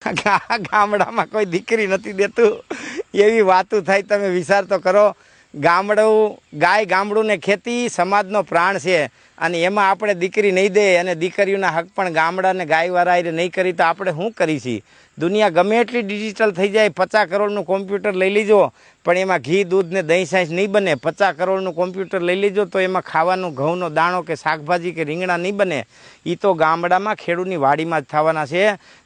ગામડામાં કોઈ દીકરી નથી દેતું એવી વાતો થાય। તમે વિચાર તો કરો। ગામડું ગાય ગામડું ને ખેતી સમાજનો પ્રાણ છે અને એમાં આપણે દીકરી નહીં દે અને દીકરીઓના હક પણ ગામડા ને ગાયવાળા નહીં કરી તો આપણે શું કરીશું? દુનિયા ગમે એટલી ડિજિટલ થઈ જાય, 50 કરોડનું કોમ્પ્યુટર લઈ લીજો પણ એમાં ઘી દૂધ ને દહીં સાઈસ નહીં બને। 50 કરોડનું કોમ્પ્યુટર લઈ લીજો તો એમાં ખાવાનું ઘઉંનો દાણો કે શાકભાજી કે રીંગણા નહીં બને। એ તો ગામડામાં ખેડૂતની વાડીમાં જ થવાના છે।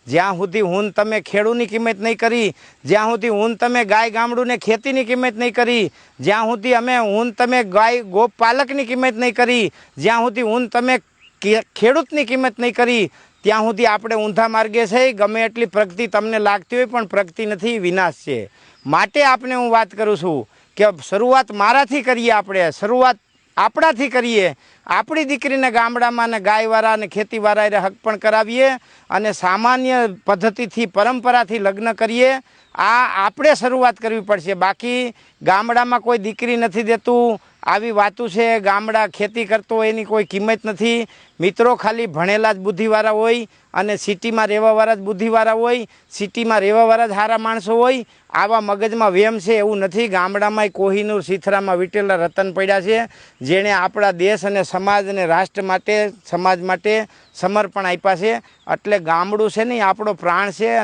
જ્યાં સુધી હું તમે ખેડૂતની કિંમત નહીં કરી, જ્યાં સુધી હું તમે ગાય ગામડું ને ખેતીની કિંમત નહીં કરી, જ્યાં સુધી હું તમે ગાય ગોપાલકની કિંમત નહીં કરી, જ્યાં સુધી હું તમે ખેડૂતની કિંમત નહીં કરી, ત્યાં સુધી આપણે ઊંધા માર્ગે છે। ગમે એટલી પ્રગતિ તમને લાગતી હોય પણ પ્રગતિ નથી, વિનાશ છે। માટે આપને હું વાત કરું છું કે શરૂઆત મારાથી કરીએ, આપણે શરૂઆત આપણાથી કરીએ। આપણી દીકરીને ગામડામાં ને ગાયવાળા અને ખેતીવાળાએ હક પણ કરાવીએ અને સામાન્ય પદ્ધતિથી પરંપરાથી લગ્ન કરીએ। આ આપણે શરૂઆત કરવી પડશે। બાકી ગામડામાં કોઈ દીકરી નથી દેતું આવી વાતું છે। ગામડા ખેતી કરતો હોય એની કોઈ કિંમત નથી। મિત્રો ખાલી ભણેલા જ બુદ્ધિવાળા હોય અને સિટીમાં રહેવાવાળા જ બુદ્ધિવાળા હોય, સિટીમાં રહેવાવાળા જ સારા માણસો હોય। આવા મગજમાં વેમ છે એવું નથી। ગામડામાં કોહિનૂર સિથરામાં વીટેલા રતન પડ્યા છે જેણે આપણા દેશ અને સમાજ અને રાષ્ટ્ર માટે સમાજ માટે સમર્પણ આપ્યા છે। એટલે ગામડું છે ને આપણો પ્રાણ છે અને